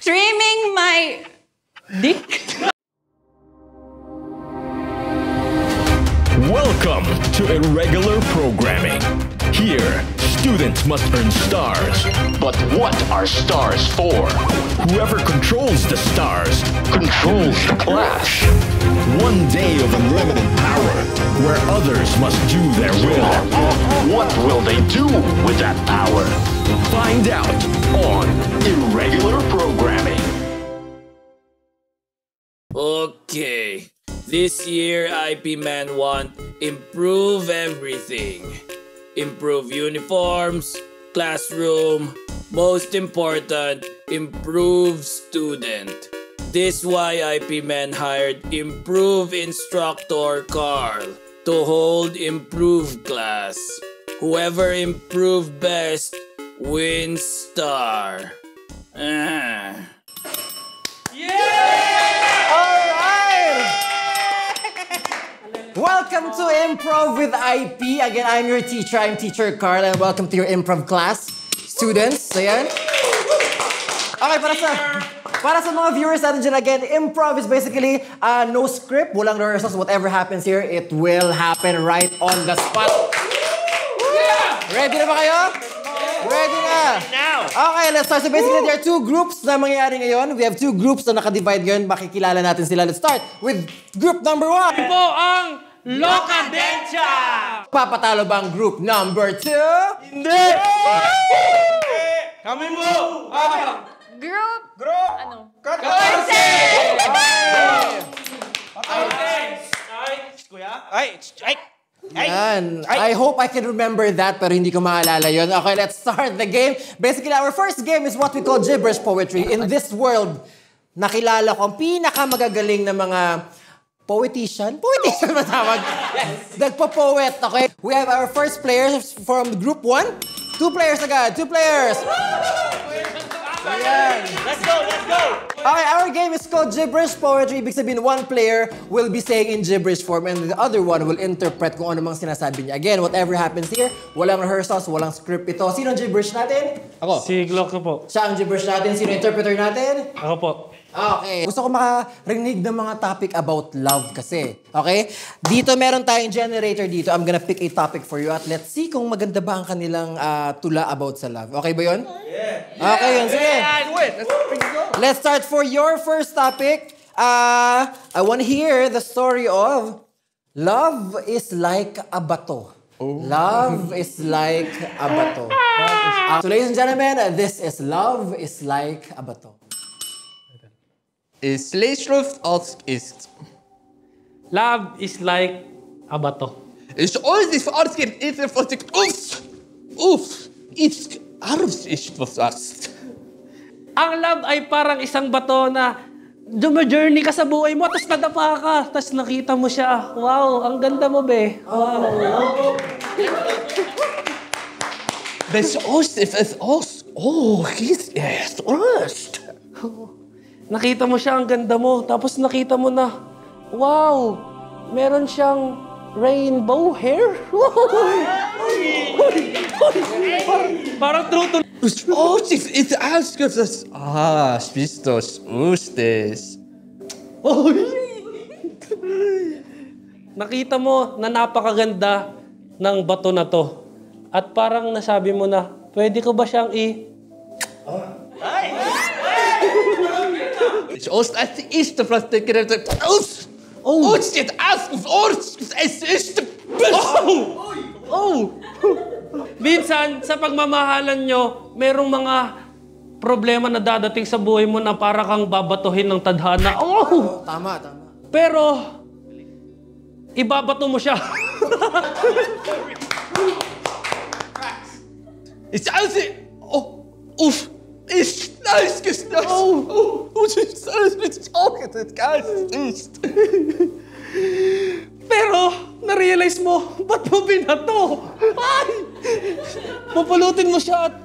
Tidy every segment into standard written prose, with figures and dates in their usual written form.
streaming my dick. Welcome to Irregular Programming. Here, students must earn stars. But what are stars for? Whoever controls the stars controls the class. One day of unlimited power, where others must do their will. What will they do with that power? Find out on Irregular Programming. Okay. This year, IP Man want improve everything. Improve uniforms, classroom, most important, improve student. This why IP Man hired Improve Instructor Carl to hold Improve class. Whoever improve best wins star. Yeah! Welcome to Improv with IP. Again, I'm your teacher. I'm Teacher Carl, and welcome to your improv class. Students, so yan. Okay, para sa mga viewers natin dyan, again, improv is basically no script, walang rehearsals. Whatever happens here, it will happen right on the spot. Yeah! Ready na ba kayo? Ready na! Now! Okay, let's start. So basically, there are two groups na mangyayari ngayon. We have two groups na nakadivide ngayon. Makikilala natin sila. Let's start with group number 1. Ito po ang Locadencia! Papatalo ba ang group number 2? Hindi! Kami mo! Group? Ano? 14! Kuya? Ay! Yan. I hope I can remember that, pero hindi ko maalala yun. Okay, let's start the game. Basically, our first game is what we call gibberish poetry. In this world, nakilala ko ang pinakamagagaling na mga poetician? Poetician matawag? Yes. Nagpo-poet, okay? We have our first players from group 1. 2 players agad. 2 players. Ayan. Let's go! Okay, our game is called gibberish poetry. Ibig sabihin, one player will be saying in gibberish form and the other one will interpret kung ano mang sinasabi niya. Again, whatever happens here, walang rehearsals, walang script ito. Sino ang gibberish natin? Ako. Si Glock po. Siya ang gibberish natin. Sino ang interpreter natin? Ako po. Okay. Gusto ko makarinig ng mga topic about love kasi. Okay? Dito meron tayong generator dito. I'm gonna pick a topic for you at let's see kung maganda ba ang kanilang tula about sa love. Okay ba yun? Yeah. Okay yun. Sige. Let's start for your first topic. I want to hear the story of love is like a bato. Love is like a bato. So ladies and gentlemen, this is Love is Like a Bato. Slejruft alt ist. Love is like a bato. Is alles verargend is verdikt. Uff, it's arms is verfast. Ang love ay parang isang bato na journey ka sa buhay mo, tapos nadapa ka, tapos nakita mo siya. Wow, ang ganda mo, be. Wow. Bes Ost is Ost. Oh, he's erst. Nakita mo siya, ang ganda mo, tapos nakita mo na, wow, meron siyang rainbow hair. Parang true to... Ost is ausgesetzt. Spistos, ustes. Nakita mo na napakaganda ng bato na to. At parang nasabi mo na, pwede ko ba siyang Ost is the verdikt. Ost! Ost is Ost! Es ist... Minsan, sa pagmamahalan nyo, merong mga problema na dadating sa buhay mo na para kang babatuhin ng tadhana. Tama. Pero, ibabato mo siya. It's also... Uff! Ist nice gesnackt. Ist alles mit Augen, Geist ist. Pero, na-realize mo, ba't mo binato? Ay! Pupulutin mo siya at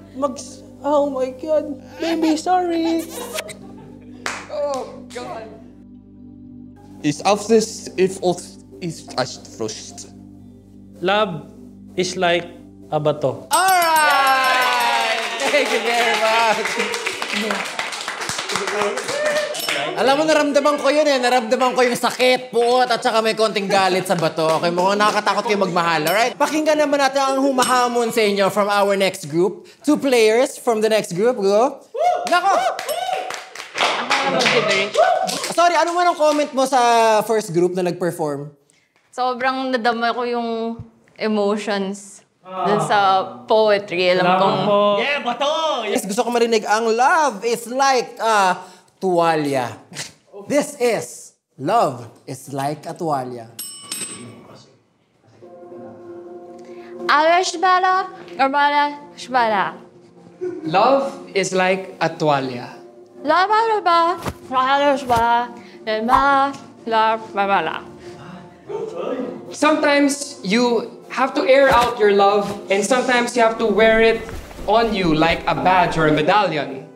oh my God. Baby, sorry. Oh, God. Ist auf das... Ist echt Frust. Love is like a bato. Alright! Thank you very much. Alam mo, naramdaman ko yun eh. Naramdaman ko yung sakit, puot, at saka may konting galit sa bato. Okay, mukhang nakakatakot kayo magmahal, alright? Pakinggan naman natin ang humahamon sa inyo from our next group. 2 players from the next group. Go. Nako! Sorry, ano man ang comment mo sa first group na nag-perform? Sobrang nadama ko yung emotions dun sa poetry. Alam kong... Yeah, bato! Yes, gusto ko marinig, ang love is like a tuwalya. This is, love is like a tuwalya. Alashbala, Garbala, Shbala. Love is like a tuwalya. La ba la ba, Alashbala, la ba la. Sometimes you have to air out your love, and sometimes you have to wear it on you like a badge or a medallion.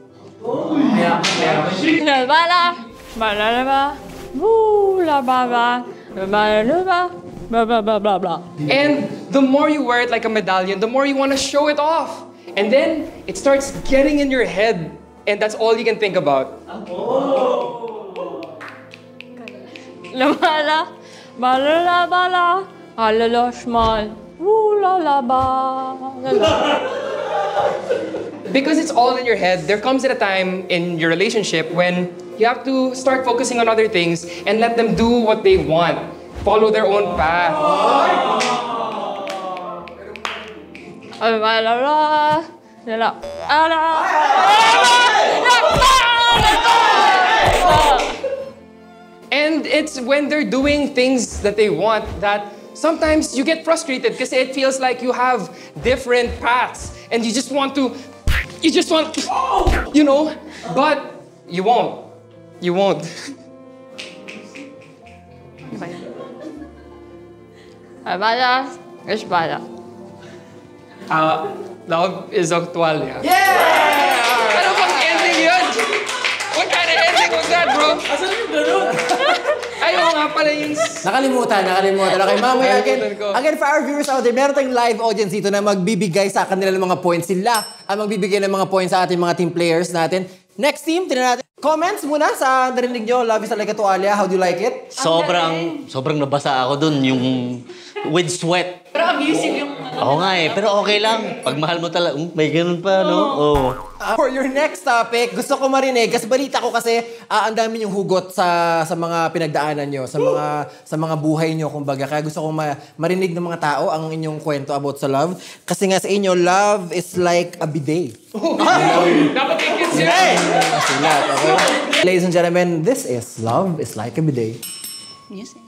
La ba la, ba la la ba, woo la ba ba, ba la ba, ba ba ba blah blah. And the more you wear it like a medallion, the more you want to show it off. And then it starts getting in your head, and that's all you can think about. La ba la, ba la la ba la, alala shmal, woo la la ba, la la. Because it's all in your head, there comes at a time in your relationship when you have to start focusing on other things and let them do what they want. Follow their own path. La la la, la la, ala. And it's when they're doing things that they want that sometimes you get frustrated because it feels like you have different paths and you just want, you know, but you won't. You won't. Bala, is bala. Love is a tuwalya. Yeah! Ano bang ending yun? What kind of ending was that, bro? Asan yung ganun? Ayaw nga pala yung... Nakalimutan. Okay, mamaya again, for our viewers out there, meron tayong live audience dito na magbibigay sa kanila ng mga points. Sila ang magbibigay ng mga points sa ating mga team players natin. Next team, tinan natin. Comments muna sa narinig nyo. Love is like a tuwalya. How do you like it? Sobrang nabasa ako dun, yung with sweat. Pero abusive yung... Oo nga eh, pero okay lang. Pag mahal mo talaga, may ganun pa, no? Oo. For your next topic, gusto ko marinig, kasi balita ko kasi ang dami yung hugot sa mga pinagdaanan nyo, sa mga buhay nyo, kumbaga. Kaya gusto ko marinig ng mga tao ang inyong kwento about sa love. Kasi nga sa inyo, love is like a bidet. Dapat i-consider. Okay? Ladies and gentlemen, this is Love is like a bidet. Music.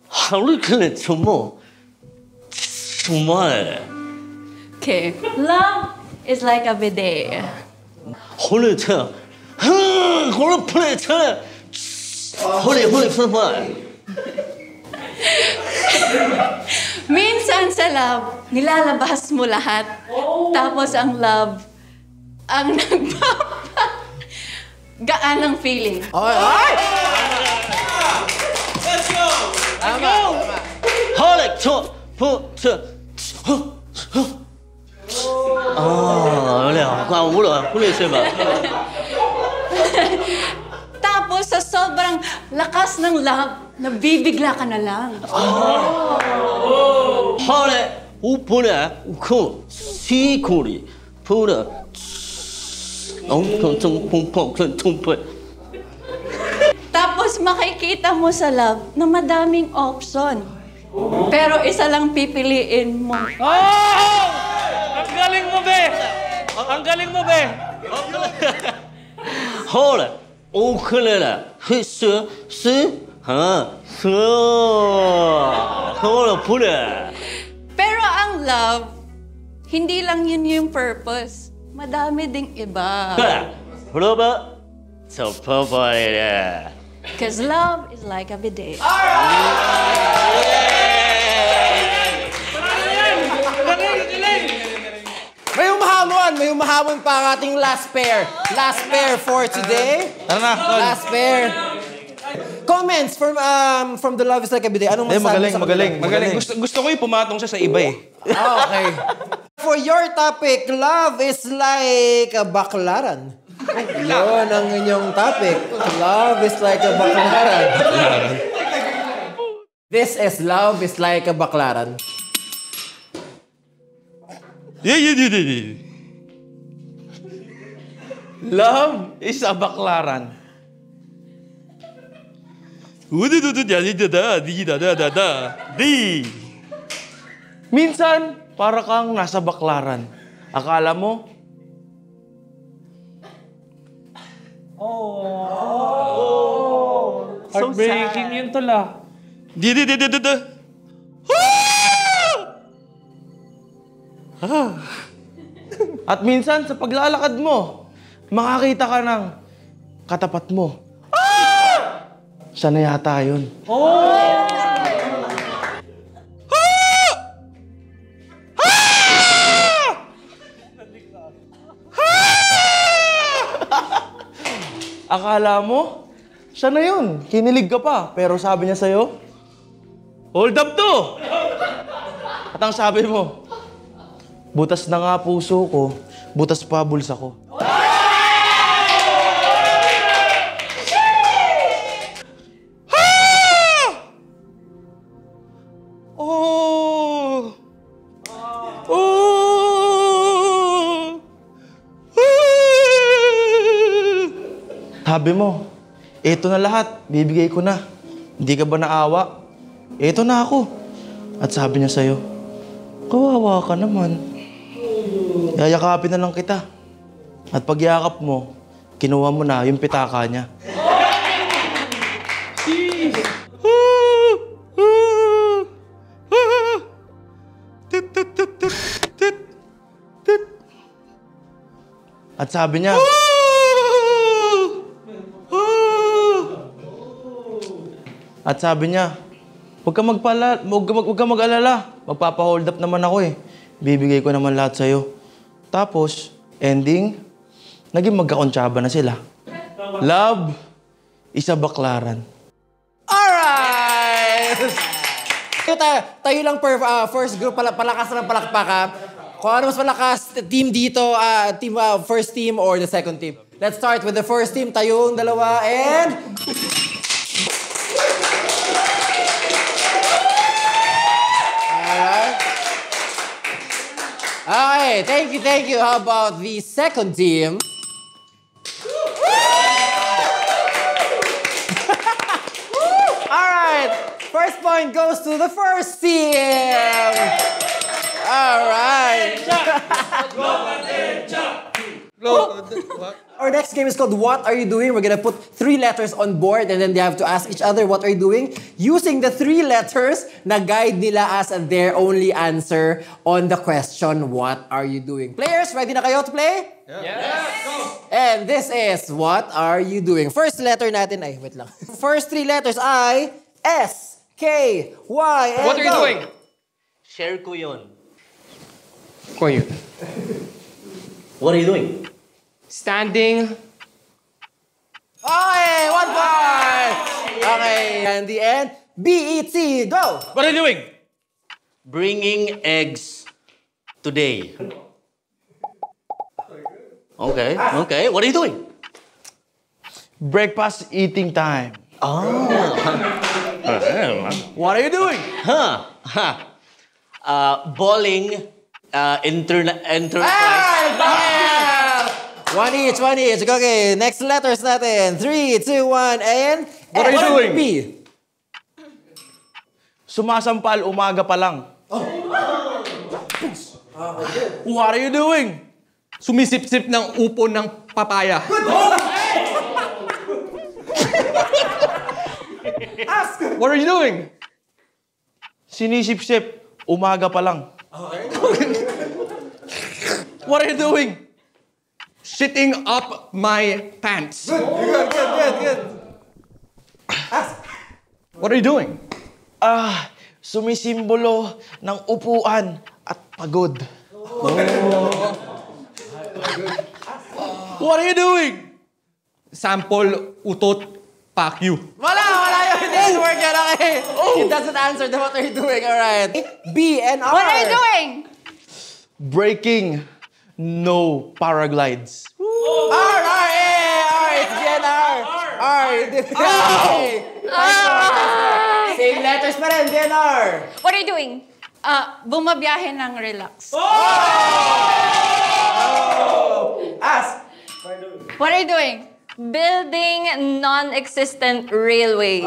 하루클레 정말 Okay. Love is like a bidet. 홀레차 홀레플레차 홀레플레 Minsan sa love, nilalabas mo lahat. Tapos ang love, ang gaan ng feeling. Okay. Let's go! Let's go! 홀레 Tapos sa sobrang lakas ng love, nabibigla ka na lang. 홀레 우포레 우코 시코리 포레 엄청 퐁퐁 Tapos makikita mo sa love na madaming option. Pero isa lang pipiliin mo. Oh! Ang galing mo, be! Ang galing mo, be! 홀레 오클레라 히스 홀레 포레 Pero ang love, hindi lang yun yung purpose. Madami ding iba. 브로바 접어버리래 Because love is like a bidet. May umahamon pa ang ating last pair. Last pair for today. Tara na, Tol. Last pair. Comments from the Love is like a bidet. Anong masasabi sa Magaling. Gusto ko yung pumatong siya sa iba eh. Okay. For your topic, love is like a baklaran. Yun ang inyong topic. Love is like a baklaran. This is Love is like a baklaran. Love is a baklaran. Minsan, para kang nasa baklaran. Akala mo, Heartbreaking yun tula. At minsan, sa paglalakad mo, makakita ka ng katapat mo. Siya na yata yun. Akala mo, siya na yun. Kinilig ka pa. Pero sabi niya sa'yo, hold up to! At ang sabi mo, butas na nga puso ko, butas pa bulsa ko. Oh! Oh! Sabi mo, eto na lahat, bibigay ko na. Hindi ka ba naawa? Eto na ako. At sabi niya sa'yo, kawawa ka naman. Yayakapin na lang kita. At pagyakap mo, kinuha mo na yung pitaka niya. At sabi niya, huwag ka mag-alala. Magpapa-hold up naman ako eh. Bibigay ko naman lahat sa'yo. Tapos, ending, naging magkakontsaba na sila. Love is a baklaran. Alright! Tayo lang first group, palakas ng palakpakan. Kung ano mas malakas, team dito, first team or the second team. Let's start with the first team. Tayong dalawa and... Okay, thank you. How about the second team? Alright, first point goes to the first team. Alright. Our next game is called What Are You Doing? We're gonna put 3 letters on board and then they have to ask each other what are you doing using the 3 letters na guide nila as their only answer on the question, what are you doing? Players, ready na kayo to play? Yes! And this is What Are You Doing? First letter natin, wait lang. First 3 letters I, S, K, Y, and What are you go. doing? Share ko yun. Ko yun. What are you doing? Standing. Okay, 1 point! Okay, and the end, B-E-T, go! What are you doing? Bringing eggs today. Okay. What are you doing? Breakfast eating time. What are you doing? Bowling One each. Okay, next letters natin. 3, 2, 1, and... What are you doing? B. Sumasampal umaga pa lang. What are you doing? Sumisip-sip ng upo ng papaya. What are you doing? Sinisip-sip umaga pa lang. What are you doing? Shitting up my pants. Good. What are you doing? Sumisimbolo ng upuan at pagod. What are you doing? Sample utot pakyu. Wala yun. It didn't work yet, okay? It doesn't answer the what are you doing, alright. B and R. What are you doing? Breaking no paraglides. R, it's DNR. R. Same letters pa rin, DNR. What are you doing? Bumabiyahe ng relax. Ask. What are you doing? Building non-existent railways.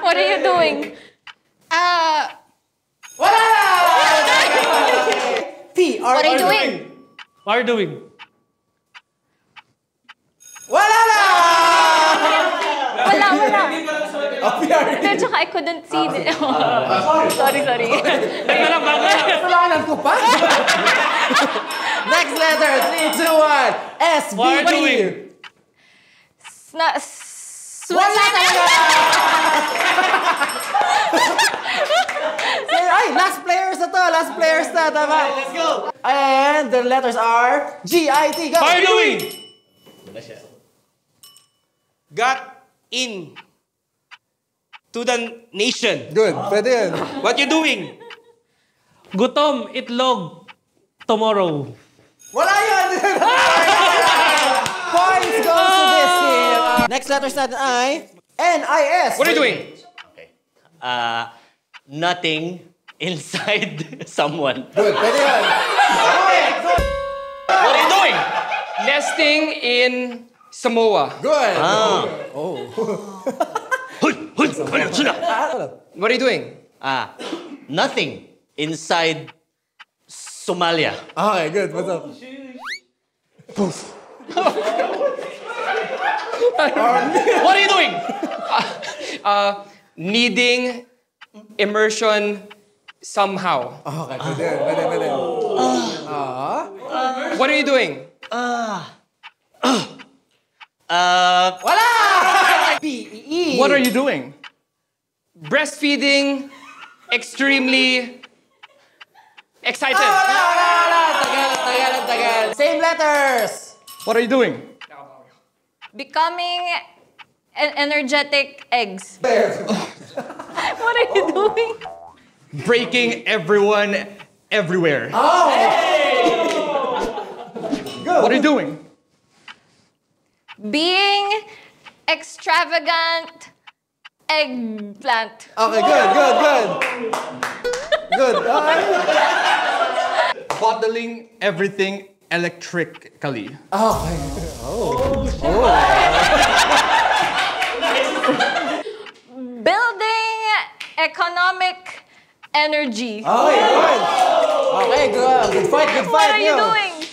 What are you doing? Wala na! P, R. What are you doing? What are you doing? Wala na! Wala. PR. Hindi, tsaka I couldn't see the... Sorry. Kasalanan ko pa. Next letter, 3, 2, 1. S, B, What are you D. doing? Wala talaga! Ay, last players na, tama. Let's go. And the letters are G, I, T, go. What are you doing? Got in to the nation. Good, pwede yun. What you doing? Gutom, itlog, tomorrow. Wala yun! Points goes to this team. Next letters natin ay N-I-S. What are you doing? Nothing inside someone. Good, pwede yun. What are you doing? Nesting in Samoa. Good. What are you doing? Nothing inside Somalia. Okay, good. What's up? What are you doing? Needing immersion somehow. Okay, pwede. What are you doing? Wala! P-E-E. What are you doing? Breastfeeding, extremely excited. Tagal. Same letters. What are you doing? Becoming energetic eggs. What are you doing? Breaking everyone everywhere. What are you doing? Being extravagant eggplant. Okay, good. Good. Bottling everything electrically. Okay. Building economic energy. Okay, good. Good fight. What are you doing?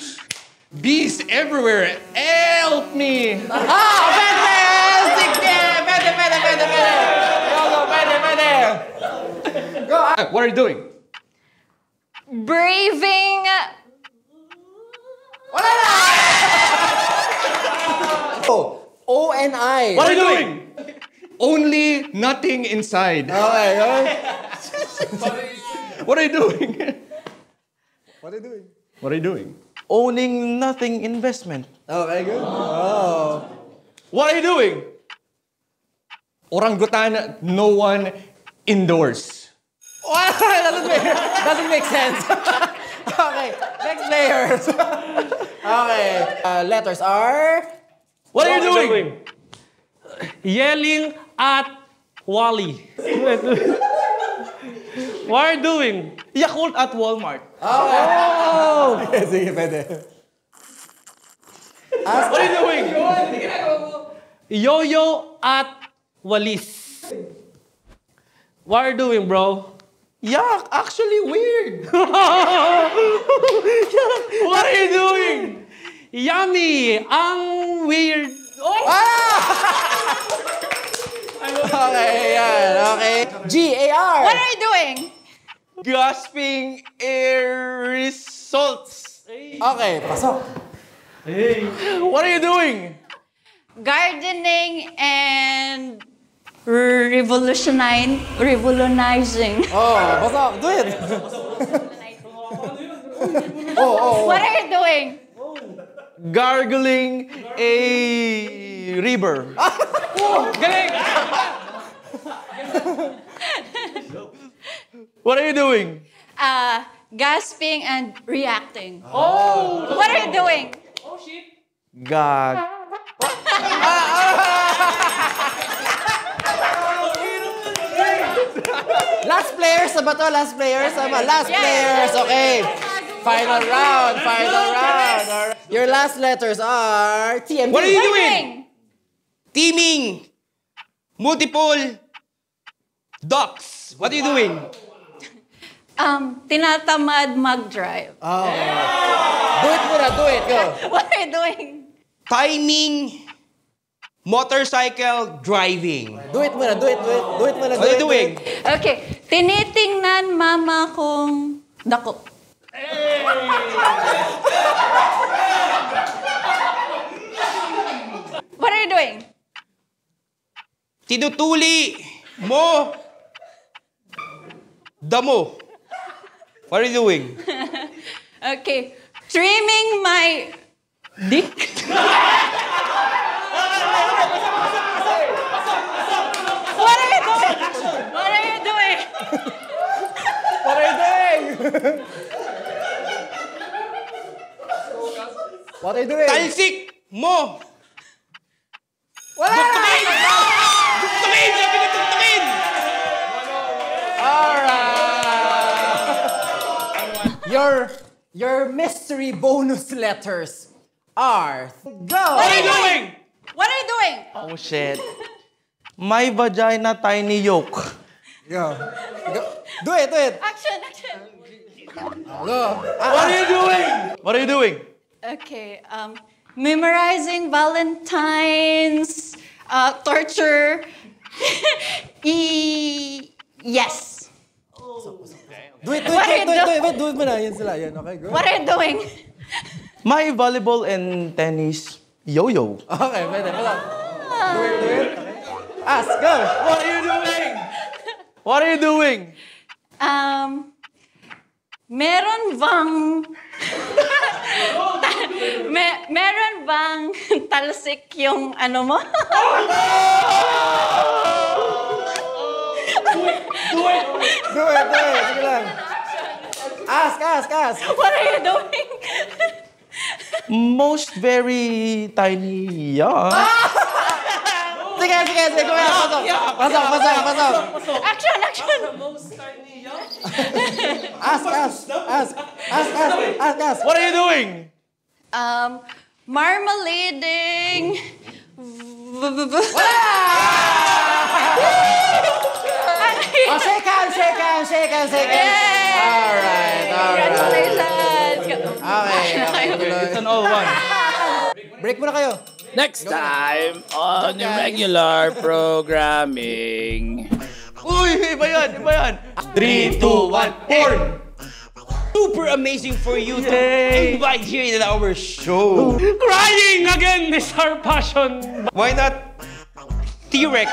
Bees everywhere. Help me. Pwede. Go. What are you doing? Braving Wala na! O-N-I. What are you doing? Only nothing inside. Okay. What are you doing? What are you doing? What are you doing? Owning nothing investment. Okay, good. What are you doing? Orangutan, no one indoors. Doesn't make sense. Okay, next players. Okay, letters are... What are you doing? Yelling at Wally. What are you doing? Yakult at Walmart. Okay, sige, pwede. What are you doing? Yo-yo at Walis. What are you doing, bro? Yuck, actually weird. What are you doing? Yummy! Ang weird. Okay, yan. Okay. G-A-R. What are you doing? Gasping air results. Okay, pasok. What are you doing? Gardening and revolutionizing. Pasok. Do it. What are you doing? Gargling a river. Galing! What are you doing? gasping and reacting. Oh! What are you doing? Gag. Last players na ba to? Last players? Last players, okay. Final round. Alright. Your last letters are TMD. What are you doing? Teaming. Multiple. Ducks. What are you doing? Tinatamad mag-drive. Oh. Do it muna, do it. Go. What are you doing? Timing. Motorcycle driving. Do it muna, do it muna. What are you doing? Okay. Tinitingnan mama kong dako. What are you doing? Tinutuli mo damo. What are you doing? Okay. Trimming my dick. What are you doing? What are you doing? What are you doing? What are you doing? Talsik mo. Wala! Tuktukin! Tuktukin! Sabi ko tuktukin! Alright. Your mystery bonus letters are... Go! What are you doing? What are you doing? Oh, shit. My vagina tiny yolk. Go. Do it. Action. Go. What are you doing? What are you doing? Okay. Memorizing Valentine's, torture. Yes. Do it muna. Yan sila. Yan, okay, go. What are you doing? My volleyball and tennis yo-yo. Okay, pwede. Do it. Okay. Ask, go. What are you doing? What are you doing? Meron bang talsik yung ano mo? Do it. Sige lang. Ask. What are you doing? Most very tiny young. Sige. Pasok. Action. Ask. What are you doing? Marmalading. Oh, shake hands. Alright. Congratulations. Okay. It's an all one. Break muna kayo. Next time on irregular programming. Uy, iba yan. 3, 2, 1, porn! Super amazing for you to Yay. invite here in our show. Crying again is our passion. Why not T-Rex?